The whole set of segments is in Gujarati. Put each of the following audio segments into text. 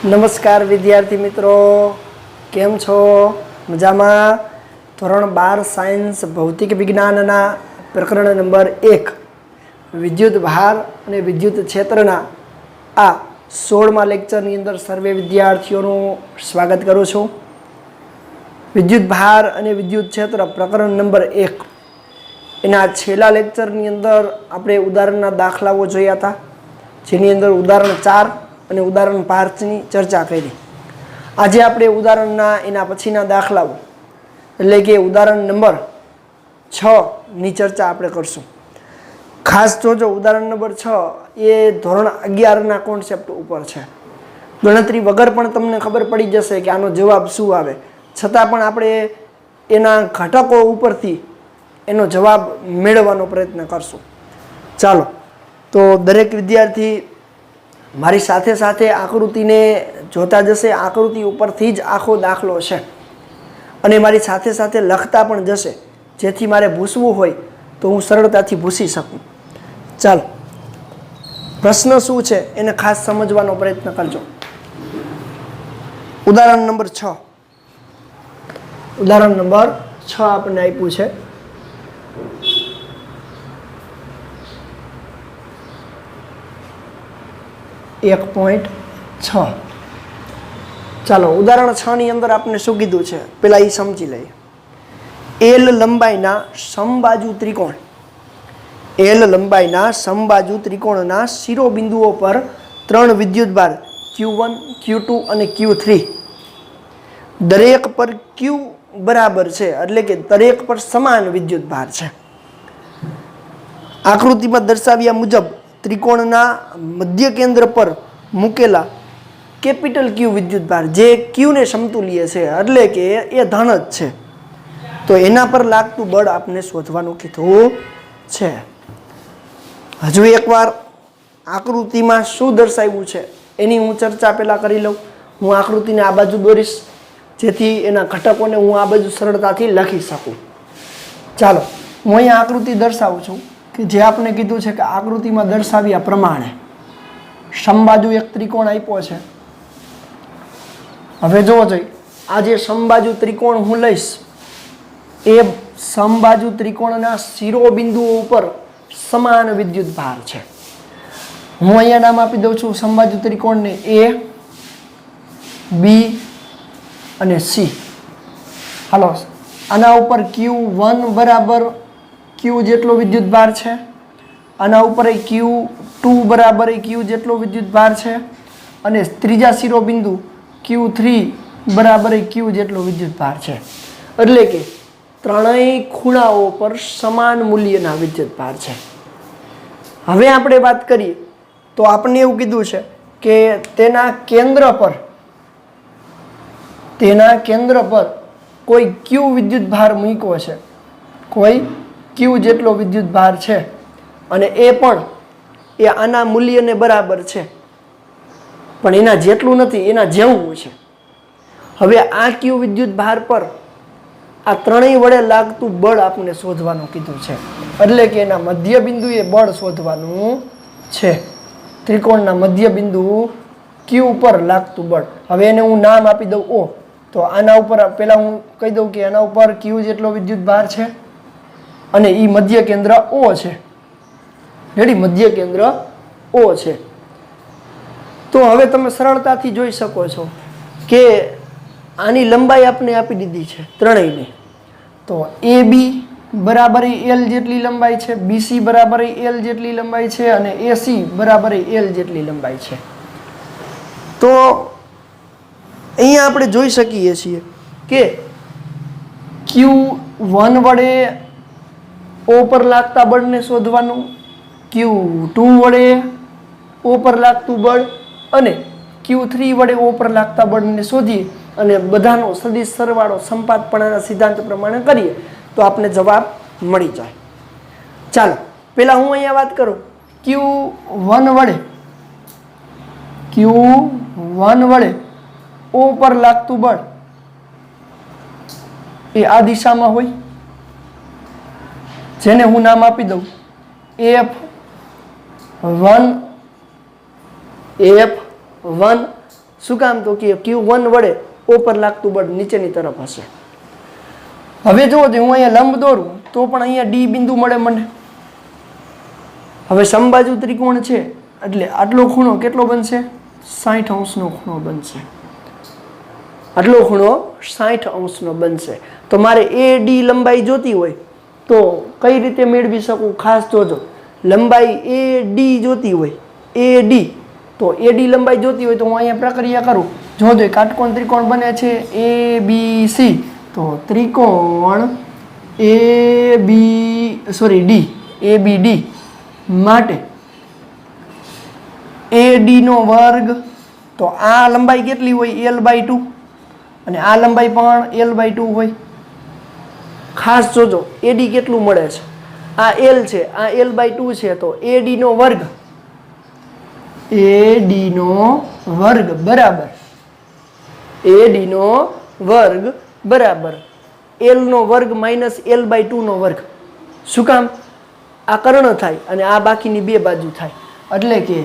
नमस्कार विद्यार्थी मित्रों, केम छो? मजामा? धोरण 12 सायन्स भौतिक विज्ञानना प्रकरण नंबर 1 विद्युत भार અને વિદ્યુત ક્ષેત્રના આ 16મા લેક્ચરની અંદર સર્વે વિદ્યાર્થીઓનું સ્વાગત કરું છું। વિદ્યુત ભાર અને વિદ્યુત ક્ષેત્ર પ્રકરણ નંબર 1 એના છેલ્લા લેક્ચરની અંદર આપણે ઉદાહરણના દાખલાઓ જોયા હતા, જેની અંદર ઉદાહરણ 4 અને ઉદાહરણ 5 ની ચર્ચા કરી। આજે આપણે ઉદાહરણના એના પછીના દાખલાઓ એટલે કે ઉદાહરણ નંબર 6 ની ચર્ચા આપણે કરશું। ખાસ જોજો, ઉદાહરણ નંબર 6 એ ધોરણ 11 ના કોન્સેપ્ટ ઉપર છે। ગણતરી વગર પણ તમને ખબર પડી જશે કે આનો જવાબ શું આવે, છતાં પણ આપણે એના ઘટકો ઉપરથી એનો જવાબ મેળવવાનો પ્રયત્ન કરશું। ચાલો, તો દરેક વિદ્યાર્થી મારી સાથે સાથે આકૃતિને જોતા જશે। આકૃતિ ઉપરથી જ આખો દાખલો છે અને મારી સાથે સાથે લખતા પણ જશે, જેથી મારે ભૂસવું હોય તો હું સરળતાથી ભૂસી શકું। ચાલો, પ્રશ્ન શું છે એને ખાસ સમજવાનો પ્રયત્ન કરજો। ઉદાહરણ નંબર 6 આપણને આપ્યું છે। एक पॉइंट 6। चलो, उदाहरण 6 ની અંદર आपने શું કીધું છે પેલા એ સમજી લઈએ। એલ લંબાઈના સમબાજુ ત્રિકોણ, એલ લંબાઈના સમબાજુ ત્રિકોણના શિરોબિંદુઓ પર 3 વિદ્યુતભાર Q1, Q2 અને Q3 દરેક પર Q બરાબર છે, એટલે કે દરેક પર સમાન વિદ્યુતભાર છે। આકૃતિમાં દર્શાવ્યા મુજબ ત્રિકોણના મધ્ય કેન્દ્ર પર મૂકેલા કેપિટલ Q વિદ્યુતભાર જે Q ને સમતુલ્ય છે, એટલે કે એ ધન જ છે, તો એના પર લાગતું બળ આપણે શોધવાનું કીધું છે। હજુ એકવાર આકૃતિમાં શું દર્શાવ્યું છે એની હું ચર્ચા પહેલા કરી લઉં। હું આકૃતિને આ બાજુ દોરીશ, જેથી એના ઘટકોને હું આ બાજુ સરળતાથી લખી શકું। ચાલો, હું અહીંયા આકૃતિ દર્શાવું છું કે જે આપણે કીધું છે કે આકૃતિમાં દર્શાવ્યા પ્રમાણે સમબાજુ એક ત્રિકોણ આપ્યો છે। હવે જોવો જોઈએ, આ જે સમબાજુ ત્રિકોણ હું લઈશ એ સમબાજુ ત્રિકોણના શિરોબિંદુઓ ઉપર સમાન વિદ્યુત ભાર છે। હું અહીંયા નામ આપી દઉં છું સમબાજુ ત્રિકોણને A, B અને C। હાલો, આના ઉપર Q1 બરાબર Q જેટલો વિદ્યુત ભાર છે, આના ઉપર Q2 બરાબર Q જેટલો વિદ્યુત ભાર છે, અને ત્રીજા શિરોબિંદુ Q3 બરાબર Q જેટલો વિદ્યુત ભાર છે, એટલે કે ત્રણેય ખૂણાઓ પર સમાન મૂલ્યના વિદ્યુત ભાર છે। હવે આપણે વાત કરીએ તો આપણને એવું કીધું છે કે તેના કેન્દ્ર પર કોઈ Q વિદ્યુત ભાર મૂક્યો છે, કોઈ Q જેટલો વિદ્યુત ભાર છે, અને એ પણ એ આના મૂલ્યને બરાબર છે, પણ એના જેટલું નથી, એના જેવું છે। હવે આ Q વિદ્યુત ભાર પર આ ત્રણેય વડે લાગતું બળ આપણે શોધવાનું કીધું છે, એટલે કે એના મધ્ય બિંદુએ બળ શોધવાનું છે। ત્રિકોણના મધ્ય બિંદુ Q ઉપર લાગતું બળ, હવે એને હું નામ આપી દઉં O। તો આના ઉપર પહેલા હું કહી દઉં કે આના ઉપર Q જેટલો વિદ્યુત ભાર છે અને એ મધ્ય કેન્દ્ર O છે। રેડી, મધ્ય કેન્દ્ર O છે। તો હવે તમે સરળતાથી જોઈ શકો છો કે આની લંબાઈ આપણે આપી દીધી છે ત્રણેયની। તો AB બરાબર L જેટલી લંબાઈ છે, BC બરાબર L જેટલી લંબાઈ છે, અને AC બરાબર L જેટલી લંબાઈ છે। તો અહીંયા આપણે જોઈ શકીએ છીએ કે Q1 વડે O પર લાગતા બળને શોધવાનું, Q2 વડે O પર લાગતું બળ અને Q3 વડે O પર લાગતા બળને શોધીએ અને બધાનો સદિશ સરવાળો સંપાતપણાના સિદ્ધાંત પ્રમાણે કરીએ તો આપણે જવાબ મળી જાય। ચાલો, પહેલા હું અહીંયા વાત કરું Q1 વડે O પર લાગતું બળ એ આ દિશામાં હોય, જેને હું નામ આપી દઉં F1 F1 શું કામ? તો કે Q1 વડે O પર લાગતું બળ નીચેની તરફ હશે. હવે જો હું અહીંયા લંબ દોરું તો પણ અહીંયા D બિંદુ મળે મને. હવે સમબાજુ ત્રિકોણ છે એટલે આટલો ખૂણો કેટલો બનશે? 60 અંશનો ખૂણો બનશે. આટલો ખૂણો 60 અંશનો બનશે. તો મારે AD લંબાઈ જોતી હોય તો કઈ રીતે મેળવી શકું? ખાસ જોજો, લંબાઈ AD જોતી હોય, AD, તો AD લંબાઈ જોતી હોય તો હું અહીંયા પ્રક્રિયા કરું. જોજો કાટકોણ ત્રિકોણ બને છે ABC, તો ત્રિકોણ ABD માટે AD નો વર્ગ, તો આ લંબાઈ કેટલી હોય? L/2, અને આ લંબાઈ પણ L/2 હોય. ખાસ જોજો AD કેટલું મળે છે? આ L છે, આ L/2 છે, તો AD નો વર્ગ બરાબર L નો વર્ગ માઇનસ L/2 નો વર્ગ. શું કામ? આ કર્ણ થાય અને આ બાકીની બે બાજુ થાય, એટલે કે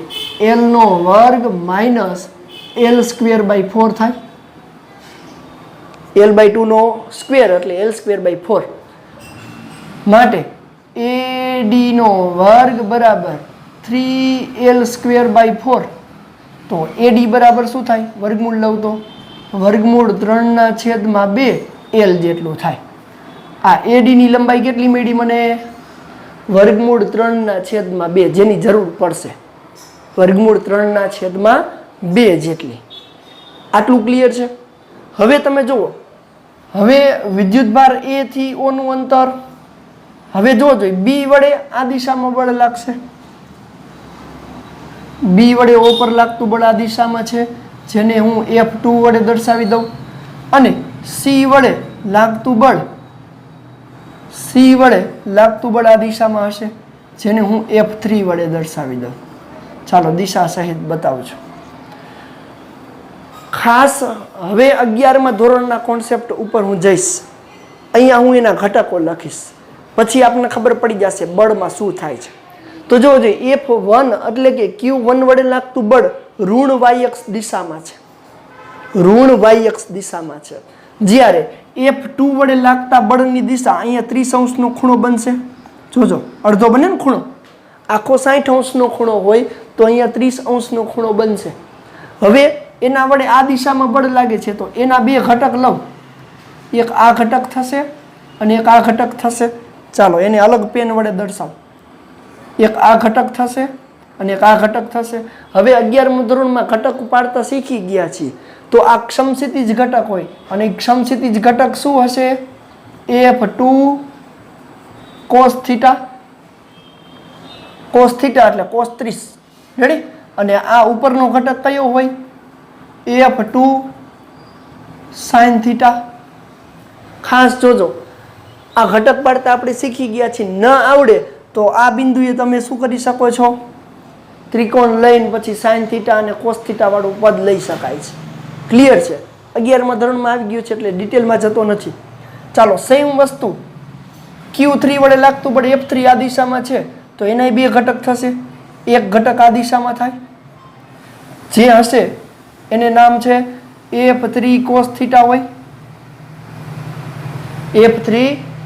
L નો વર્ગ માઇનસ L²/4 થાય. L/2 નો સ્ક્વેર એટલે L²/4 માટે AD નો વર્ગ બરાબર 3L²/4. તો AD બરાબર શું થાય? વર્ગમૂળ લઉં તો વર્ગમૂળ 3/2 L જેટલું થાય. આ AD ની લંબાઈ કેટલી મળી મને? વર્ગમૂળ 3/2, જેની જરૂર પડશે વર્ગમૂળ 3/2 જેટલી. આટલું ક્લિયર છે? હવે તમે જુઓ, હવે વિદ્યુતભાર A થી O નું અંતર. હવે જોજો B વડે આ દિશામાં બળ લાગશે, B વડે O પર લાગતું બળ આ દિશામાં છે, જેને હું F2 વડે દર્શાવી દઉં. અને C વડે લાગતું બળ આ દિશામાં હશે, જેને હું F3 વડે દર્શાવી દઉં. ચાલો દિશા સહિત બતાવું છું. ખાસ હવે 11મા ધોરણના કોન્સેપ્ટ ઉપર હું જઈશ. અહીંયા હું એના ઘટકો લખીશ, પછી આપણને ખબર પડી જશે બળમાં શું થાય છે. તો જોજો F1 એટલે કે Q1 વડે લાગતું બળ ઋણ y અક્ષ દિશામાં છે, જ્યારે F2 વડે લાગતા બળની દિશા અહીંયા 30 અંશનો ખૂણો બનશે. જોજો અડધો બને ને ખૂણો, આખો 60 અંશનો ખૂણો હોય તો અહીંયા 30 અંશનો ખૂણો બનશે. હવે એના વડે આ દિશામાં બળ લાગે છે, તો એના બે ઘટક લઉં, એક આ ઘટક થશે અને એક આ ઘટક થશે. ચાલો એને અલગ પેન વડે દર્શાવો. એક આ ઘટક થશે અને એક આ ઘટક થશે. હવે 11મા ધોરણમાં ઘટક પાડતા શીખી ગયા છીએ, તો આ સમક્ષિતિજ ઘટક હોય અને સમક્ષિતિજ ઘટક શું હશે? F2 cos θ એટલે cos 30. રેડી? અને આ ઉપરનો ઘટક કયો હોય? F2 sin θ. ખાસ જોજો, આ ઘટક પાડતા આપણે શીખી ગયા છીએ. ન આવડે તો આ બિંદુએ તમે શું કરી શકો છો? ત્રિકોણ લઈને પછી sin θ અને cos θ વાળું પદ લઈ શકાય છે. ક્લિયર છે? 11મા ધોરણમાં આવી ગયું છે એટલે ડિટેલમાં જતો નથી. ચાલો સેમ વસ્તુ Q3 વડે લાગતું બળ F3 આ દિશામાં છે, તો એના બે ઘટક થશે. એક ઘટક આ દિશામાં થાય, જે હશે એને નામ છે F3 cos θ હોય, F3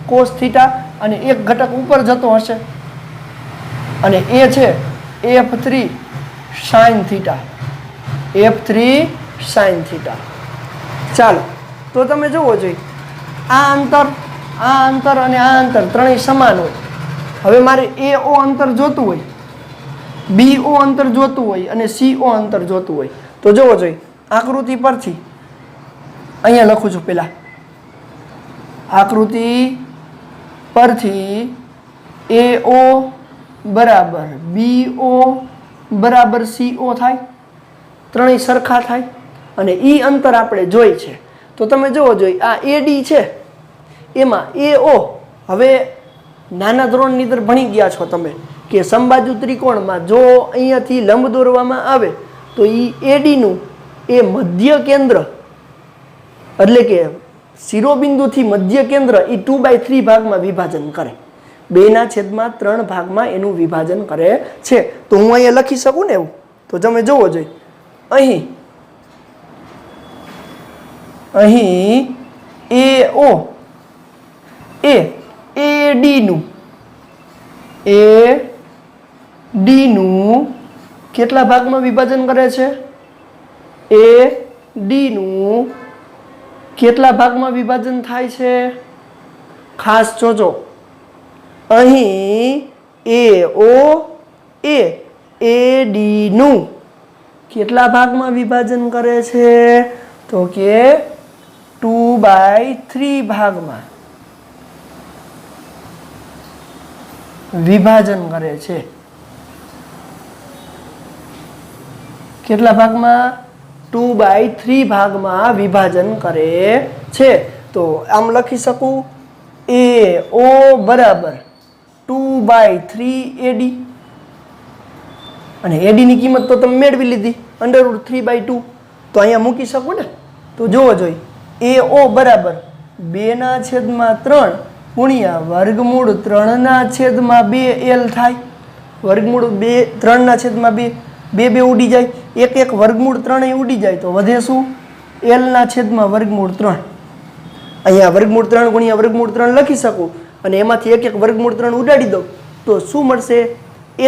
cos θ, અને એક ઘટક ઉપર જતો હશે અને એ છે F3 sin θ. ચાલો તો તમે જુઓ જોઈએ, આ અંતર અને આ અંતર ત્રણેય સમાન હોય. હવે મારે AO અંતર જોતું હોય, BO અંતર જોતું હોય અને CO અંતર જોતું હોય, તો જુઓ જોઈએ આકૃતિ પરથી અહીંયા લખું છું. પેલા આકૃતિ પરથી AO બરાબર BO બરાબર CO થાય, ત્રણેય સરખા થાય. અને ઈ અંતર આપણે જોઈ છે, તો તમે જુઓ જોઈએ આ AD છે, એમાં AO. હવે નાના ધોરણની અંદર ભણી ગયા છો તમે કે સમબાજુ ત્રિકોણમાં જો અહીંયાથી લંબ દોરવામાં આવે તો ઈ AD નું એ મધ્ય કેન્દ્ર એટલે કે શિરોબિંદુથી મધ્ય કેન્દ્ર એ 2/3 ભાગમાં વિભાજન કરે, 2/3 ભાગમાં એનું વિભાજન કરે છે. તો હું અહીંયા લખી શકું ને એવું? તો તમે જોવો જોઈએ અહીં અહીં AO એ AD નું કેટલા ભાગમાં વિભાજન કરે છે? AD નું કેટલા ભાગમાં વિભાજન થાય છે? ખાસ જોજો, અહીં AO એ AD નું કેટલા ભાગમાં વિભાજન કરે છે? તો કે 2/3 ભાગમાં વિભાજન કરે છે. કેટલા ભાગમાં? 2/3 ભાગમાં વિભાજન કરે છે. તો આમ લખી શકું AO બરાબર 2/3 AD, અને AD ની કિંમત તો તમે મેળવી લીધી √3/2, તો અહીંયા મૂકી શકું ને. તો જોવો જોઈએ AO બરાબર 2/3 ગુણ્યા વર્ગમૂળ 3/2L થાય. વર્ગમૂળ 3/2 બે ઉડી જાય, એક વર્ગમૂળ 3 ઉડી જાય, તો વધે શું? L/વર્ગમૂળ 3. અહીંયા વર્ગમૂળ 3 ગુણ્યા વર્ગમૂળ 3 લખી શકું, અને એમાંથી એક વર્ગમૂળ 3 ઉડાડી દઉં તો શું મળશે?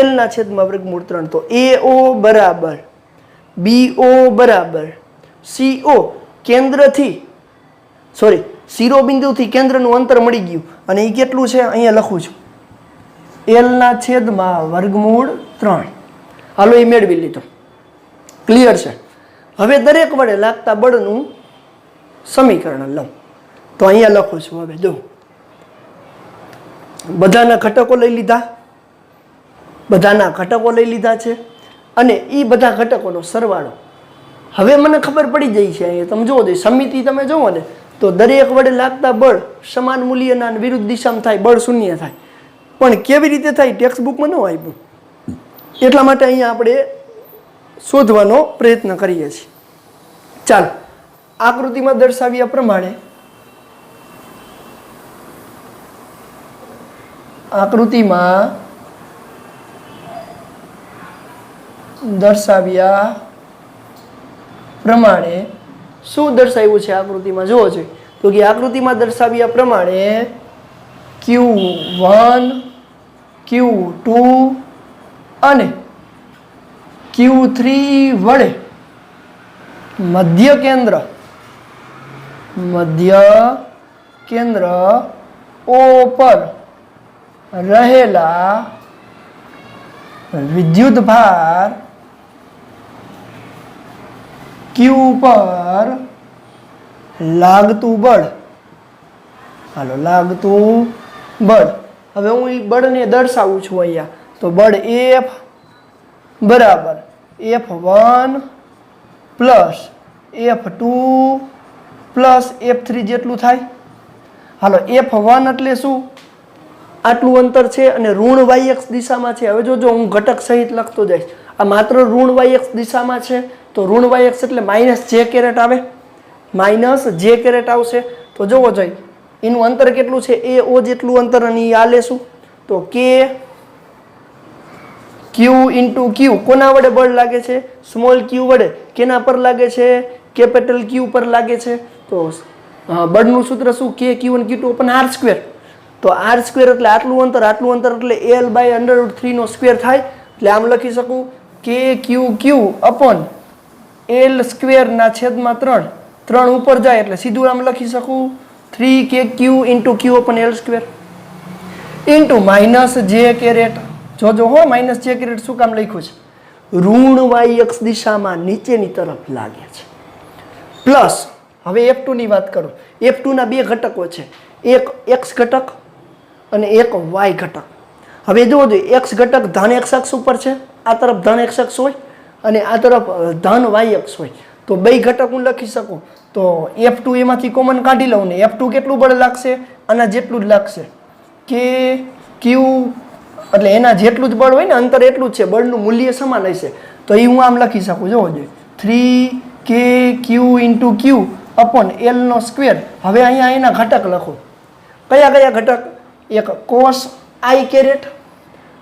L/વર્ગમૂળ 3. તો AO બરાબર BO બરાબર CO કેન્દ્રથી શિરોબિંદુથી કેન્દ્રનું અંતર મળી ગયું, અને એ કેટલું છે અહીંયા લખું છું L/વર્ગમૂળ 3. હાલો એ મેળવી લીધો, ક્લિયર છે. હવે દરેક વડે લાગતા બળનું સમીકરણ લઉં, તો અહીંયા લખું છું. હવે જો બધાના ઘટકો લઈ લીધા છે, અને એ બધા ઘટકોનો સરવાળો. હવે મને ખબર પડી જાય છે, અહીંયા તમે જોવો જોઈએ સમિતિ તમે જોવો ને તો દરેક વડે લાગતા બળ સમાન મૂલ્યના વિરુદ્ધ દિશામાં થાય, બળ શૂન્ય થાય. પણ કેવી રીતે થાય ટેક્સ્ટ બુકમાં ન આપ્યું, એટલા માટે અહીંયા આપણે શોધવાનો પ્રયત્ન કરીએ છીએ. ચાલો આકૃતિમાં દર્શાવ્યા પ્રમાણે શું દર્શાવ્યું છે આકૃતિમાં જોવો જોઈએ. તો કે આકૃતિમાં દર્શાવ્યા પ્રમાણે Q1 Q2 અને Q3 વડે મધ્ય કેન્દ્ર O પર રહેલા વિદ્યુત ભાર Q પર લાગતું બળ. હવે હું એ બળને દર્શાવું છું અહીંયા. તો બળ F બરાબર F1 plus F2 plus F3 જેટલું થાય. હાલો F1 એટલે શું? આટલું અંતર છે અને ઋણ YX દિશામાં છે. હવે જોજો હું ઘટક સહિત લખતો જઈશ. આ માત્ર ઋણ YX દિશામાં છે, તો ઋણ YX એટલે -j આવે, -j આવશે. તો જોવો જોઈએ એનું અંતર કેટલું છે? AO જેટલું અંતર, અને આ લેશું તો Q × Q. કોના વડે બળ લાગે છે? સ્મોલ q વડે. કેના પર લાગે છે? કેપિટલ Q પર લાગે છે. તો બળનું સૂત્ર શું? K/Q1 Q2 / R². તો R² એટલે આટલું અંતર એટલે L/√3² થાય. એટલે આમ લખી શકું K/Q L²/3. 3 ઉપર જાય એટલે સીધું આમ લખી શકું 3KQ × Q/L² -j. જોજો હો, -j શું કામ લખ્યું છે? ઋણ YX દિશામાં નીચેની તરફ લાગે છે. પ્લસ હવે F2 ની વાત કરું. F2 ના બે ઘટકો છે, એક X ઘટક અને એક Y ઘટક. હવે જોવો જોઈએ X ઘટક ધન X અક્ષ ઉપર છે, આ તરફ ધન X અક્ષ હોય અને આ તરફ ધન Y અક્ષ હોય. તો બે ઘટક હું લખી શકું. તો F2 એમાંથી કોમન કાઢી લઉં ને F2 કેટલું બળ લાગશે? આના જેટલું જ લાગશે. KQ એટલે એના જેટલું જ બળ હોય ને, અંતર એટલું જ છે, બળનું મૂલ્ય સમાન હશે. તો એ હું આમ લખી શકું, જોવો જોઈએ 3KQ × Q/L². હવે અહીંયા એના ઘટક લખો. કયા ઘટક? એક cos I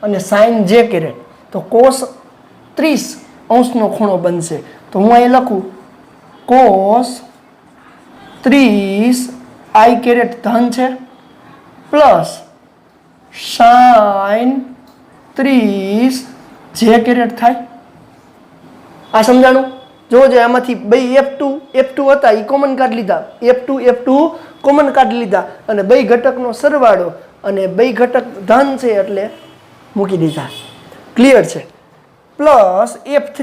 અને sin J. તો cos 30° ખૂણો બનશે. તો હું અહીં લખું cos 30 I કેરેટ ધન છે પ્લસ સાઇન 30 જે કેરેટ થાય. આ સમજાણું? જોજો આમાંથી બે F2 હતા એ કોમન કાઢી લીધા, F2 કોમન કાઢી લીધા અને બે ઘટકનો સરવાળો અને બે ઘટક ધન છે એટલે મૂકી દીધા. ક્લિયર છે? પ્લસ F3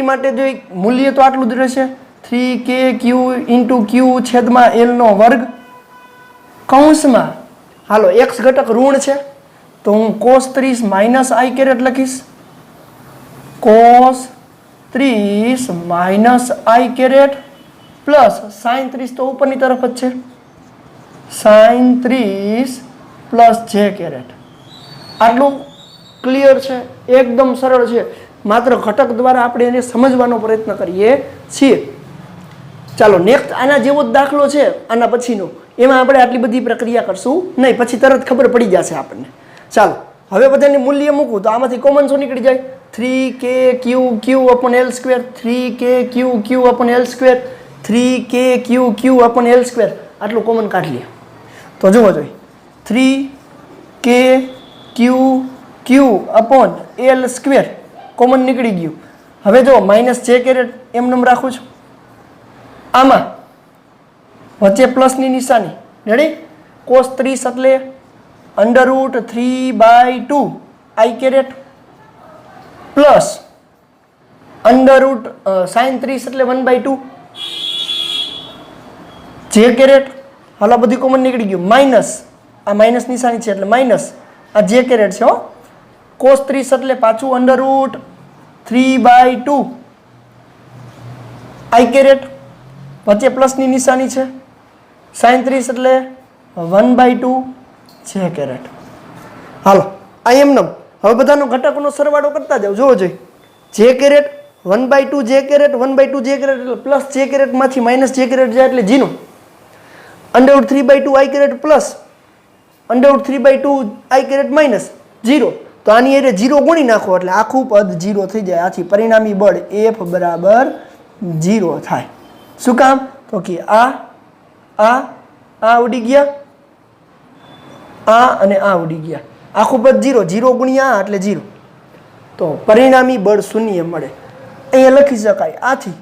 માટે જો મૂલ્ય તો આટલું જ રહેશે, 3kq ઇન્ટુ q છેદમાં l નો વર્ગ કૌંસમાં. હાલો x ઘટક ઋણ છે તો હું cos 30 માઇનસ I કેરેટ લખીશ, cos 30 minus I caret plus sine 30 તો ઉપરની તરફ જ છે, સાઇન 30 પ્લસ જે કેરેટ. આટલું ક્લિયર છે? એકદમ સરળ છે. માત્ર ઘટક દ્વારા આપણે એને સમજવાનો પ્રયત્ન કરીએ છીએ. ચાલો નેક્સ્ટ આના જેવો જ દાખલો છે આના પછીનો, એમાં આપણે આટલી બધી પ્રક્રિયા કરશું નહીં, પછી તરત ખબર પડી જશે આપણને. ચાલો હવે બધાની મૂલ્ય મૂકું તો આમાંથી કોમન શું નીકળી જાય? 3kq upon l square, 3kq upon l square, 3kq upon l square. આટલું કોમન કાઢી લે તો જુઓ જોઈએ 3kq upon l square common નીકળી ગયું. હવે જો માઇનસ જે કેરેટ એમ રાખું છું, આમાં વચ્ચે પ્લસની નિશાની. રેડી? cos 30 એટલે √3/2 I કેરેટ પ્લસ sin 30 એટલે 1/2 જે કેરેટ. હાલ આ બધી કોમન નીકળી ગયું. માઇનસ, આ માઇનસ નિશાની છે એટલે માઇનસ આ જે કેરેટ છે. cos 30 એટલે પાછું √3/2 I કેરેટ, વચ્ચે પ્લસની નિશાની છે. sin 30 એટલે 1/2 જે કેરેટ. હાલો આ એમને હવે બધાનો ઘટકોનો સરવાળો કરતા જાવ. જોવો જોઈએ જે કેરેટ 1/2 જે કેરેટ, 1/2 જે કેરેટ એટલે પ્લસ જે કેરેટમાંથી માઇનસ જે કેરેટ જાય એટલે 0. √3/2 I caret plus √3/2 I caret minus 0. તો આની એ 0 ગુણી નાખો એટલે આખું પદ 0 થઈ જાય. આથી પરિણામી બળ F બરાબર 0 થાય. શું કામ? તો કે આ ઉડી ગયા, આ અને આ ઉડી ગયા, આખું પદ 0, 0 ગુણ્યા આ એટલે 0. તો પરિણામી બળ શૂન્ય મળે. અહીંયા લખી શકાય આથી,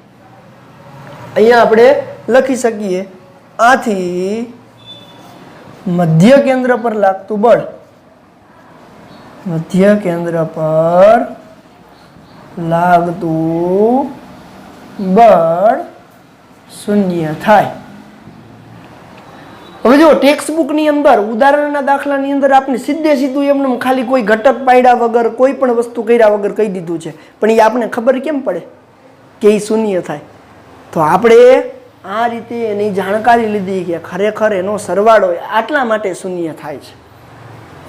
અહીંયા આપણે લખી શકીએ આથી મધ્ય કેન્દ્ર પર લાગતું બળ, મધ્ય કેન્દ્ર પર લાગતું બળ શૂન્ય થાય. હવે જો ટેક્સ્ટ બુકની અંદર ઉદાહરણના દાખલાની અંદર આપણે સીધું એમને ખાલી કોઈ ઘટક પાડ્યા વગર કોઈ પણ વસ્તુ કર્યા વગર કહી દીધું છે, પણ એ આપણે ખબર કેમ પડે કે એ શૂન્ય થાય? તો આપણે આ રીતે એની જાણકારી લીધી કે ખરેખર એનો સરવાળો આટલા માટે શૂન્ય થાય છે.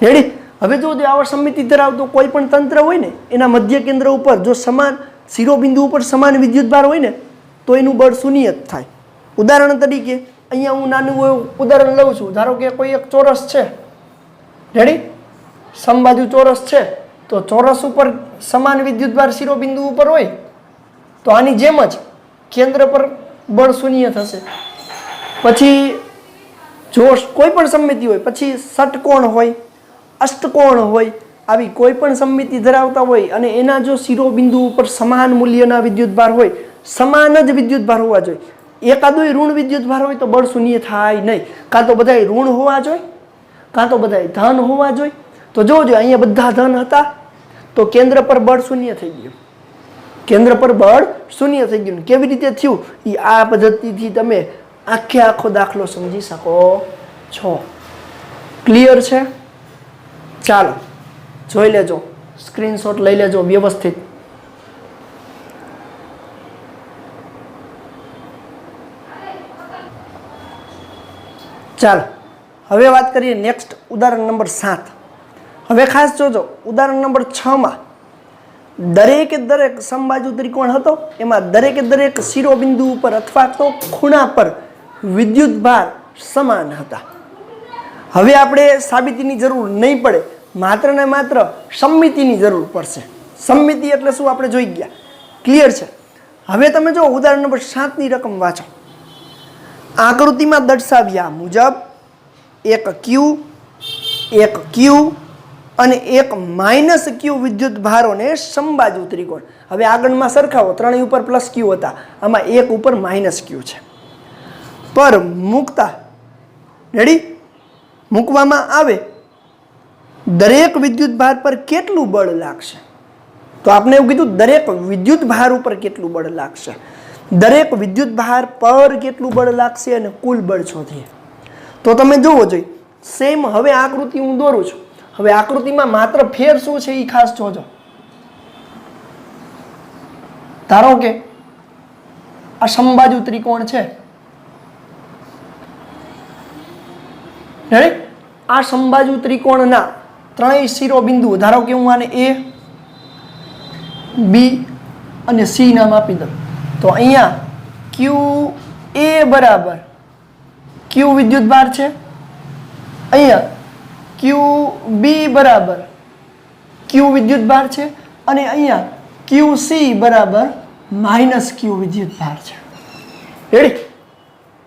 રેડી? હવે જો આવા સમિતિ ધરાવતો કોઈ પણ તંત્ર હોય ને એના મધ્ય કેન્દ્ર ઉપર જો સમાન શિરોબિંદુ ઉપર સમાન વિદ્યુતભાર હોય ને તો એનું બળ શૂન્ય જ થાય. ઉદાહરણ તરીકે અહીંયા હું નાનું ઉદાહરણ લઉં છું. ધારો કે કોઈ એક ચોરસ છે, રેડી? સમબાજુ ચોરસ છે, તો ચોરસ ઉપર સમાન વિદ્યુતભાર શિરોબિંદુ ઉપર હોય તો આની જેમ જ કેન્દ્ર પર બળ શૂન્ય થશે. પછી જો કોઈ પણ સમમિતિ હોય, પછી ષટકોણ હોય, અષ્ટકોણ હોય, આવી કોઈ પણ સમમિતિ ધરાવતા હોય અને એના જો શિરોબિંદુ ઉપર સમાન મૂલ્યના વિદ્યુતભાર હોય, સમાન જ વિદ્યુતભાર હોવા જોઈએ. એકાદોય ઋણ વિદ્યુતભાર હોય તો બળ શૂન્ય થાય નહીં. કાં તો બધાય ઋણ હોવા જોઈએ, કાં તો બધાય ધન હોવા જોઈએ. તો જોજો અહીંયા બધા ધન હતા તો કેન્દ્ર પર બળ શૂન્ય થઈ ગયું, કેન્દ્ર પર બળ શૂન્ય થઈ ગયું. કેવી રીતે થયું એ આ પદ્ધતિથી તમે આખો દાખલો સમજી શકો છો. ક્લિયર છે? ચાલો જોઈ લેજો, સ્ક્રીનશોટ લઈ લેજો વ્યવસ્થિત. ચાલો હવે વાત કરીએ નેક્સ્ટ ઉદાહરણ નંબર 7. હવે ખાસ જોજો ઉદાહરણ નંબર 6માં દરેકે દરેક સમબાજુ ત્રિકોણ હતો, એમાં દરેકે દરેક શિરોબિંદુ ઉપર અથવા તો ખૂણા પર વિદ્યુતભાર સમાન હતા. હવે આપણે સાબિતીની જરૂર નહીં પડે, માત્ર ને માત્ર સમમિતિની જરૂર પડશે. સમમિતિ એટલે શું આપણે જોઈ ગયા. ક્લિયર છે? હવે તમે જો ઉદાહરણ નંબર 7ની રકમ વાંચો. આકૃતિમાં દર્શાવ્યા મુજબ એક ક્યુ, એક ક્યુ અને એક માઇનસ ક્યુ વિદ્યુત ભારોને સમબાજુ ત્રિકોણ. હવે આગળમાં સરખાવો, ત્રણેય ઉપર પ્લસ ક્યુ હતા, આમાં એક ઉપર માઇનસ ક્યુ છે, પર મૂકતા રેડી મૂકવામાં આવે દરેક વિદ્યુત ભાર પર કેટલું બળ લાગશે? તો આપણે એવું કીધું દરેક વિદ્યુત ભાર ઉપર કેટલું બળ લાગશે, દરેક વિદ્યુત ભાર પર કેટલું બળ લાગશે અને કુલ બળ શોધીએ. તો તમે જોવો જોઈએ સેમ. હવે આકૃતિ હું દોરું છું. હવે આકૃતિમાં માત્ર ફેર શું છે એ ખાસ જોજો. ધારો કે આ સમબાજુ ત્રિકોણ છે, આ સમબાજુ ત્રિકોણના ત્રણેય શિરોબિંદુ, ધારો કે હું આને એ, બી અને સી નામ આપી દઉં. તો અહીંયા ક્યુ એ બરાબર ક્યુ વિદ્યુત ભાર છે, અહીંયા ક્યુ બી બરાબર ક્યુ વિદ્યુત ભાર છે અને અહીંયા ક્યુ સી બરાબર માઇનસ ક્યુ વિદ્યુત ભાર છે. રેડી?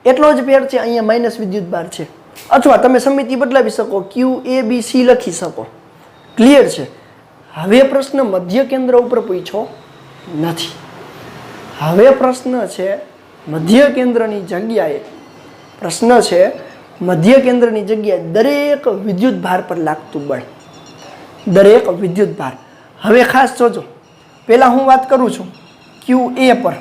એટલો જ ફેર છે, અહીંયા માઇનસ વિદ્યુત ભાર છે. અથવા તમે સમિતિ બદલાવી શકો, ક્યુ એ બી સી લખી શકો. ક્લિયર છે? હવે પ્રશ્ન મધ્ય કેન્દ્ર ઉપર પૂછ્યો નથી. હવે પ્રશ્ન છે મધ્ય કેન્દ્રની જગ્યાએ, પ્રશ્ન છે મધ્ય કેન્દ્રની જગ્યાએ દરેક વિદ્યુત ભાર પર લાગતું બળ, દરેક વિદ્યુત ભાર. હવે ખાસ જોજો, પહેલા હું વાત કરું છું ક્યુ એ પર.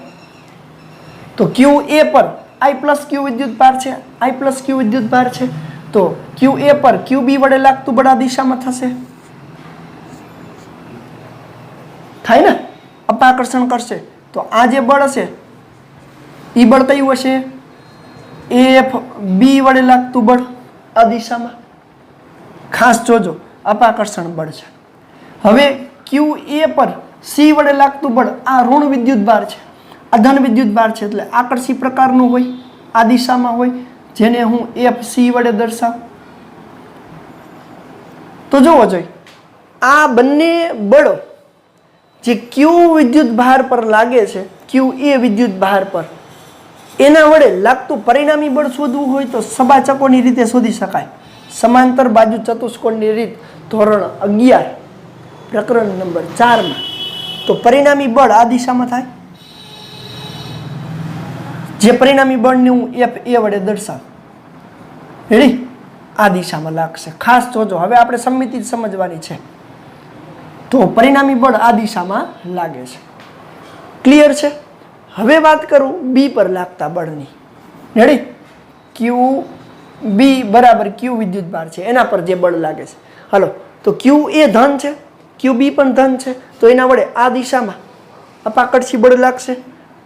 તો ક્યુ એ પર આઈ પ્લસ ક્યુ વિદ્યુત ભાર છે, આઈ પ્લસ ક્યુ વિદ્યુત ભાર છે. તો ક્યુ એ પર ક્યુ બી વડે લાગતું બળ આ દિશામાં થશે, થાય ને? અપાકર્ષણ કરશે તો આ જે બળ હશે એ બળ કયું હશે? એફ બી વડે લાગતું બળ આ દિશામાં. ખાસ જોજો, અપાકર્ષણ બળ છે. હવે ક્યુ એ પર સી વડે લાગતું બળ આ ઋણ વિદ્યુત ભાર છે, આ ધન વિદ્યુત ભાર છે, એટલે આકર્ષી પ્રકારનું હોય, આ દિશામાં હોય, જેને હું એફ સી વડે દર્શાવું. તો જોવો જોઈએ આ બંને બળો જે ક્યુ વિદ્યુત ભાર પર લાગે છે, ક્યુ એ વિદ્યુત ભાર પર, એના વડે લાગતું પરિણામી બળ શોધવું હોય તો સબાચકોની રીતે શોધી શકાય. સમાંતર બાજુ ચતુષ્કોણની રીત ધોરણ 11 પ્રકરણ નંબર 4 માં. તો પરિણામી બળ આ દિશામાં થાય, જે પરિણામી બળને હું એફ એ વડે દર્શાવું. રેડી? આ દિશામાં લાગશે. ખાસ જોજો, હવે આપણે સમિતિ જ સમજવાની છે. તો પરિણામી બળ આ દિશામાં લાગે છે. ક્લિયર છે? હવે વાત કરું બી પર લાગતા બળની. રેડી? ક્યુ બી બરાબર ક્યુ વિદ્યુત ભાર છે, એના પર જે બળ લાગે છે. હાલો, તો ક્યુ એ ધન છે, ક્યુ બી પણ ધન છે, તો એના વડે આ દિશામાં અપાકર્ષી બળ લાગશે.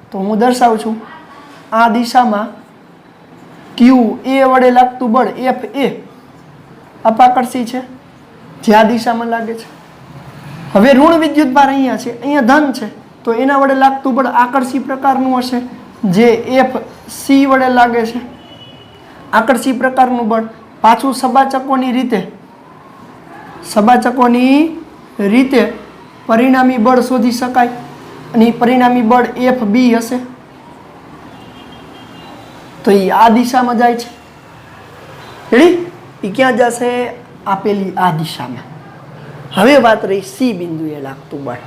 તો હું દર્શાવું છું આ દિશામાં ક્યુ એ વડે લાગતું બળ એફ એ અપાકર્ષી છે, જે આ દિશામાં લાગે છે. હવે ઋણ વિદ્યુત ભાર અહીંયા છે, અહીંયા ધન છે, તો એના વડે લાગતું બળ આકર્ષી પ્રકારનું હશે, જે એફ સી વડે લાગે છે. આકર્ષી પ્રકારનું બળ પાછું સબાચકોની રીતે પરિણામી બળ શોધી શકાય, અને પરિણામી બળ એફ બી હશે. તો એ આ દિશામાં જાય છે. રેડી? એ ક્યાં જશે? આપેલી આ દિશામાં. હવે વાત રહી સી બિંદુએ લાગતું બળ.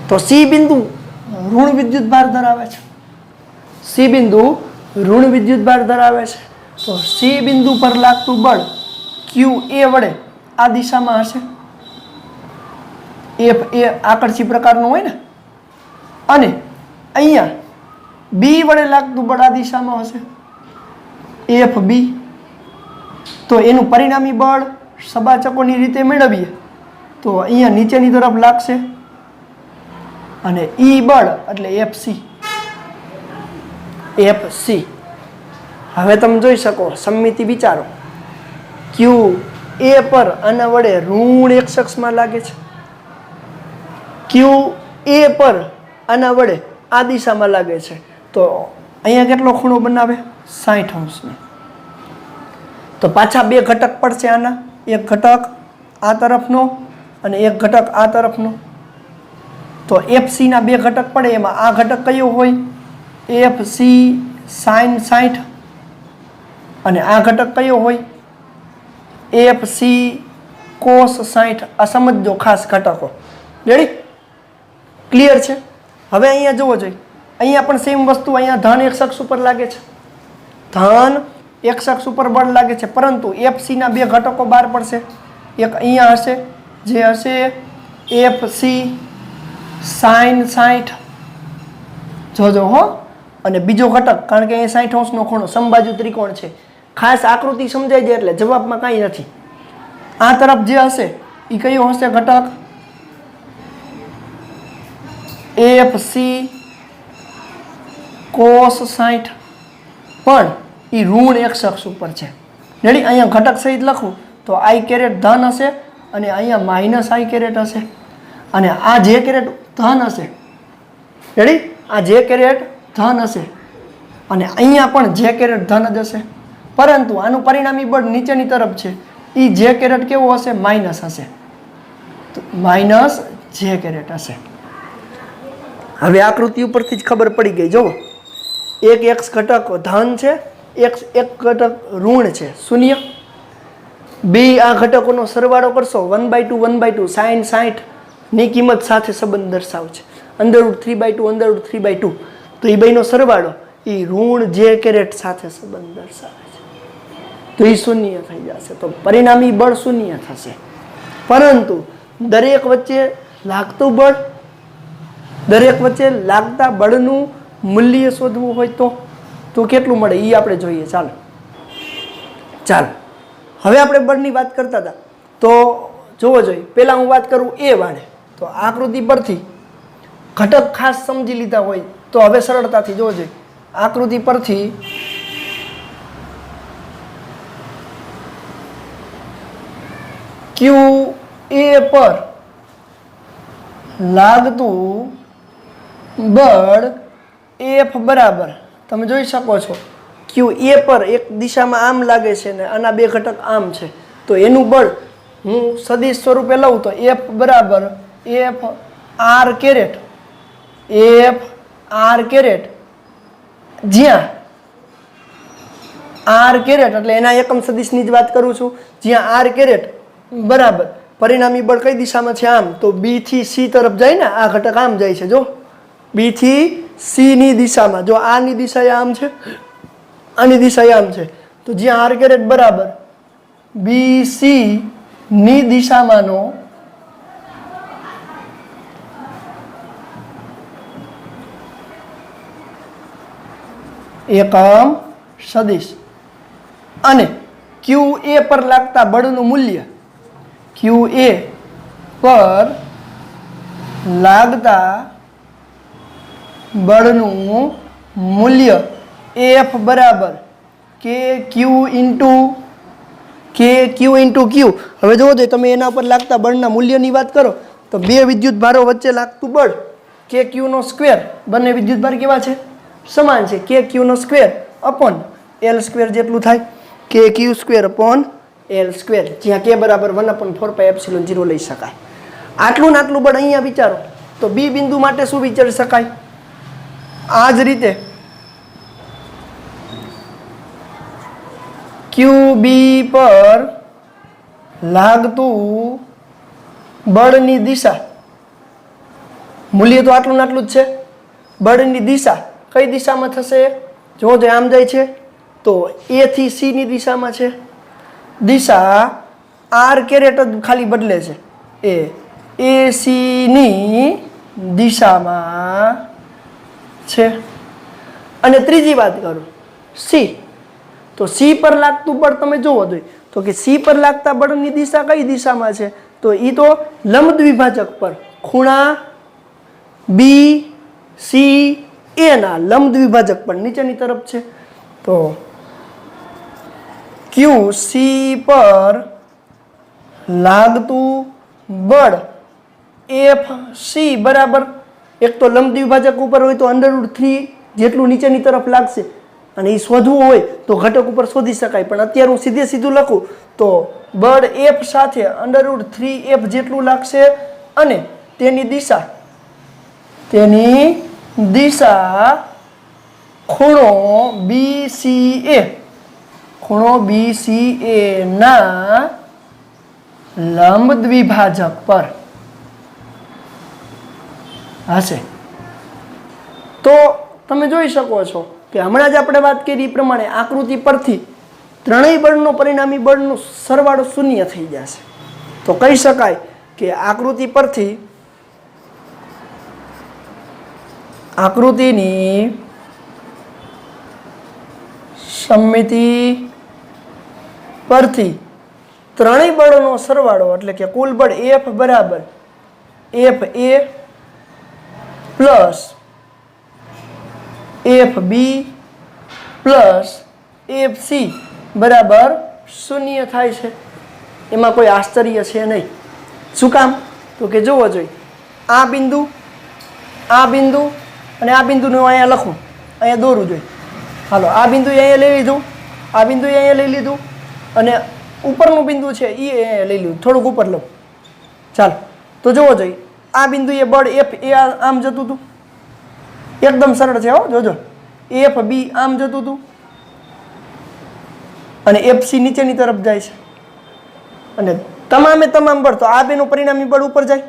તો સી બિંદુ ઋણ વિદ્યુત ભાર ધરાવે છે, સી બિંદુ ઋણ વિદ્યુત ભાર ધરાવે છે. તો સી બિંદુ પર લાગતું બળ ક્યુ એ વડે આ દિશામાં હશે, એફ એ આકર્ષી પ્રકારનું હોય ને, અને અહીંયા બી વડે લાગતું બળ આ દિશામાં હશે, એફ બી. તો એનું પરિણામી બળ સબાચકોની રીતે મેળવીએ તો અહીંયા નીચેની તરફ લાગશે, અને ઈ બળ એટલે એફ સી. હવે તમે જોઈ શકો, સમિતિ વિચારો, ક્યુ એ પર આના વડે ઋણ એક શખ્સમાં લાગે છે, ક્યુ એ પર આના વડે આ દિશામાં લાગે છે. તો અહીંયા કેટલો ખૂણો બનાવે? 60 અંશનો. તો પાછા બે ઘટક પડશે આના, એક ઘટક આ તરફનો અને એક ઘટક આ તરફનો. તો એફ સીના બે ઘટક પડે, એમાં આ ઘટક કયો હોય? એફ સી સાઇન 60 અને આ ઘટક કયો હોય? F C cos 60. આ સમજો ખાસ ઘટકો. રેડી? ક્લિયર છે? હવે અહીંયા જોવો જોઈએ, અહીંયા પણ સેમ વસ્તુ, અહીંયા ધન x અક્ષ ઉપર લાગે છે, ધન x અક્ષ ઉપર બળ લાગે છે, પરંતુ એફ સી ના બે ઘટકો બહાર પડશે. એક અહીંયા હશે જે હશે એફ સી સાઇન 60, જોજો હો, અને બીજો ઘટક, કારણ કે અહીંયા 60 અંશનો ખૂણો, સમબાજુ ત્રિકોણ છે, ખાસ આકૃતિ સમજાઈ જાય એટલે જવાબમાં કાંઈ નથી. આ તરફ જે હશે એ કયો હશે ઘટક? એફ સી કોસ 60, પણ એ ઋણ x અક્ષ ઉપર છે. રેડી? અહીંયા ઘટક સહિત લખું તો આઈ કેરેટ ધન હશે અને અહીંયા માઇનસ આઈ કેરેટ હશે, અને આ જે કેરેટ ધન હશે. રેડી? આ જે કેરેટ ધન હશે અને અહીંયા પણ જે કેરેટ ધન જ હશે, પરંતુ આનું પરિણામી બળ નીચેની તરફ છે, એ જે કેરેટ કેવો હશે? માઇનસ હશે, તો માઇનસ જે કેરેટ હશે. હવે આકૃતિ ઉપરથી જ ખબર પડી ગઈ. જુઓ, એક એક્સ ઘટક ધન છે, એક ઘટક ઋણ છે, શૂન્ય. બે આ ઘટકોનો સરવાળો કરશો 1/2 1/2 sin 60 ની કિંમત સાથે સંબંધ દર્શાવશે. √3/2 √3/2, તો એ બેનો સરવાળો એ ઋણ જે કેરેટ સાથે સંબંધ દર્શાવે છે, તો એ શૂન્ય થઈ જશે. તો પરિણામી બળ શૂન્ય થશે. પરંતુ દરેક વચ્ચે લાગતું બળ, દરેક વચ્ચે લાગતા બળનું મૂલ્ય શોધવું હોય તો કેટલું મળે એ આપણે જોઈએ. ચાલો હવે આપણે બળની વાત કરતા હતા તો જોવો જોઈએ. પહેલાં હું વાત કરું એ વાળે, તો આકૃતિ પરથી ઘટક ખાસ સમજી લીધા હોય તો હવે સરળતાથી જોવો જોઈએ. આકૃતિ પરથી ક્યુ એ પર લાગતું બળ એફ બરાબર, તમે જોઈ શકો છો ક્યુ એ પર એક દિશામાં આમ લાગે છે ને આના બે ઘટક આમ છે, તો એનું બળ હું સદિશ સ્વરૂપે લઉં તો એફ બરાબર F R caret, F R caret, જ્યાં આર કેરેટ એટલે એના એકમ સદિશની જ વાત કરું છું, જ્યાં આર કેરેટ બરાબર પરિણામી બળ કઈ દિશામાં છે? આમ. તો બી થી સી તરફ જાય ને, આ ઘટક આમ જાય છે, જો બી થી સી ની દિશામાં. જો આની દિશા આમ છે, આની દિશા આમ છે, તો જ્યાં આર કેરેટ બરાબર બી સી ની દિશામાંનો એકમ સદિશ, અને ક્યુ એ પર લાગતા બળનું મૂલ્ય, ક્યુ એ પર લાગતા બળનું મૂલ્ય એફ બરાબર કે ક્યુ ઇન્ટુ ક્યુ. હવે જોવો જોઈએ તમે એના પર લાગતા બળના મૂલ્યની વાત કરો તો બે વિદ્યુત ભારો વચ્ચે લાગતું બળ કે ક્યુનો સ્ક્વેર, બંને વિદ્યુત ભાર કેવા છે? સમાન છે. કે ક્યુનો સ્ક્વેર અપોન એલ સ્ક્વેર જેટલું થાય, કે Q square upon L square, જ્યાં કે બરાબર 1/4πε0 લઈ શકાય. આટલું ને આટલું બળ અહીંયા વિચારો તો બી બિંદુ માટે શું વિચારી શકાય? આ જ રીતે ક્યુ બી પર લાગતું બળની દિશા, મૂલ્ય તો આટલું ને આટલું જ છે. બળની દિશા કઈ દિશામાં થશે? જો આમ જાય છે તો એ થી સી ની દિશામાં છે. દિશા આર કેરેટ જ ખાલી બદલે છે, એ સી ની દિશામાં છે. અને ત્રીજી વાત કરું સી, તો સી પર લાગતું બળ તમે જોવો જોઈએ તો કે સી પર લાગતા બળની દિશા કઈ દિશામાં છે? તો એ તો લંબ દ્વિભાજક પર, ખૂણા બી સી એ ના લંબ દ્વિભાજક પર નીચેની તરફ છે. તો ક્યુ સી પર લાગતું બળ એફ સી બરાબર, એક તો લંબ દ્વિભાજક ઉપર હોય તો √3 જેટલું નીચેની તરફ લાગશે, અને એ શોધવું હોય તો ઘટક ઉપર શોધી શકાય, પણ અત્યારે હું સીધે સીધું લખું તો બળ એફ સાથે √3f જેટલું લાગશે, અને તેની દિશા ખૂણો BCA, ખૂણો BCA ના લંબ દ્વિભાજક પર હશે. તો તમે જોઈ શકો છો કે હમણાં જ આપણે વાત કરી એ પ્રમાણે આકૃતિ પરથી ત્રણેય બળનો પરિણામી બળનો સરવાળો શૂન્ય થઈ જશે. તો કહી શકાય કે આકૃતિની સમમિતિ પરથી ત્રણેય બળનો સરવાળો એટલે કે કુલ બળ F બરાબર FA plus FB plus FC બરાબર શૂન્ય થાય છે. એમાં કોઈ આશ્ચર્ય છે નહીં. શું કામ? તો કે જોવો જોઈએ આ બિંદુ અને આ બિંદુનું અહીંયા લખું, અહીંયા દોરવું જોઈએ. હાલો આ બિંદુ અહીંયા લઈ લીધું, આ બિંદુ અહીંયા લઈ લીધું અને ઉપરનું બિંદુ છે એ અહીંયા લઈ લીધું, થોડુંક ઉપર લઉં. ચાલો તો જોવો જોઈએ આ બિંદુએ બળ F એ આમ જતું હતું, એકદમ સરળ છે હો, જોજો. FB આમ જતું હતું અને FC નીચેની તરફ જાય છે અને તમામે તમામ બળ તો આ બેનું પરિણામી બળ ઉપર જાય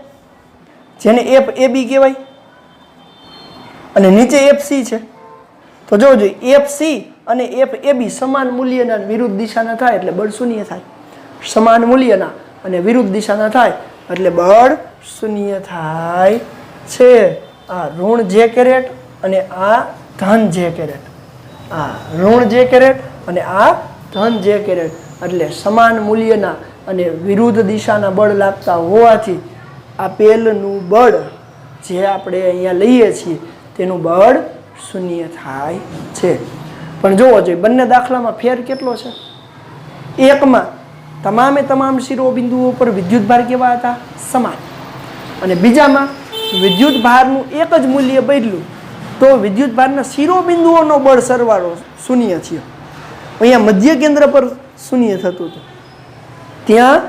જેને FAB કહેવાય અને નીચે FC છે. તો જોવો જોઈએ FC અને FAB સમાન મૂલ્યના વિરુદ્ધ દિશાના થાય એટલે બળ શૂન્ય થાય. સમાન મૂલ્યના અને વિરુદ્ધ દિશાના થાય એટલે બળ શૂન્ય થાય છે. આ ઋણ J કેરેટ અને આ ધન J કેરેટ, આ ઋણ J કેરેટ અને આ ધન J કેરેટ એટલે સમાન મૂલ્યના અને વિરુદ્ધ દિશાના બળ લાગતા હોવાથી આપેલનું બળ જે આપણે અહીંયા લઈએ છીએ તેનું બળ શૂન્ય થાય છે. પણ જોવો જોઈએ બંને દાખલામાં ફેર કેટલો છે. એકમાં તમામે તમામ શિરોબિંદુઓ પર વિદ્યુત ભાર કેવા હતા? સમાન. અને બીજામાં વિદ્યુત ભારનું એક જ મૂલ્ય બદલ્યું તો વિદ્યુત ભારના શિરોબિંદુઓનો બળ સરવાળો શૂન્ય થયો. અહીંયા મધ્ય કેન્દ્ર પર શૂન્ય થતું હતું, ત્યાં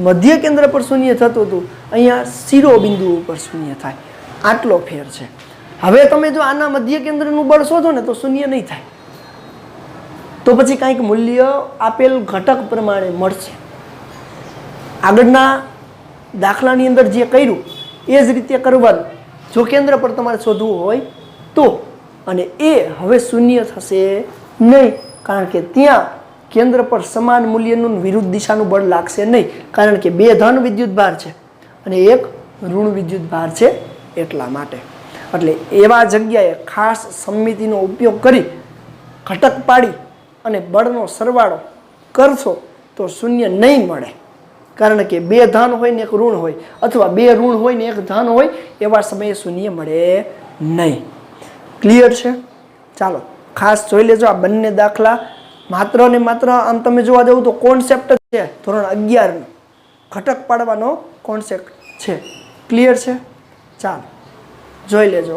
મધ્ય કેન્દ્ર પર શૂન્ય થતું હતું, અહીંયા શિરોબિંદુઓ પર શૂન્ય થાય. આટલો ફેર છે. હવે તમે જો આના મધ્ય કેન્દ્રનું બળ શોધો ને તો શૂન્ય નહીં થાય, તો પછી કંઈક મૂલ્ય આપેલ ઘટક પ્રમાણે મળશે. આગળના દાખલાની અંદર જે કર્યું એ જ રીતે કરવાનું જો કેન્દ્ર પર તમારે શોધવું હોય તો. અને એ હવે શૂન્ય થશે નહીં કારણ કે ત્યાં કેન્દ્ર પર સમાન મૂલ્યનું વિરુદ્ધ દિશાનું બળ લાગશે નહીં કારણ કે બે ધન વિદ્યુત ભાર છે અને એક ઋણ વિદ્યુત ભાર છે એટલા માટે. એટલે એવા જગ્યાએ ખાસ સમમિતિનો ઉપયોગ કરી ઘટક પાડી અને બળનો સરવાળો કરશો તો શૂન્ય નહીં મળે કારણ કે બે ધન હોય ને એક ઋણ હોય અથવા બે ઋણ હોય ને એક ધન હોય એવા સમયે શૂન્ય મળે નહીં. ક્લિયર છે? ચાલો ખાસ જોઈ લેજો આ બંને દાખલા. માત્ર ને માત્ર આમ તમે જોવા જાવ તો કોન્સેપ્ટ છે ધોરણ 11 ઘટક પાડવાનો કોન્સેપ્ટ છે. ક્લિયર છે? ચાલો જોઈ લેજો.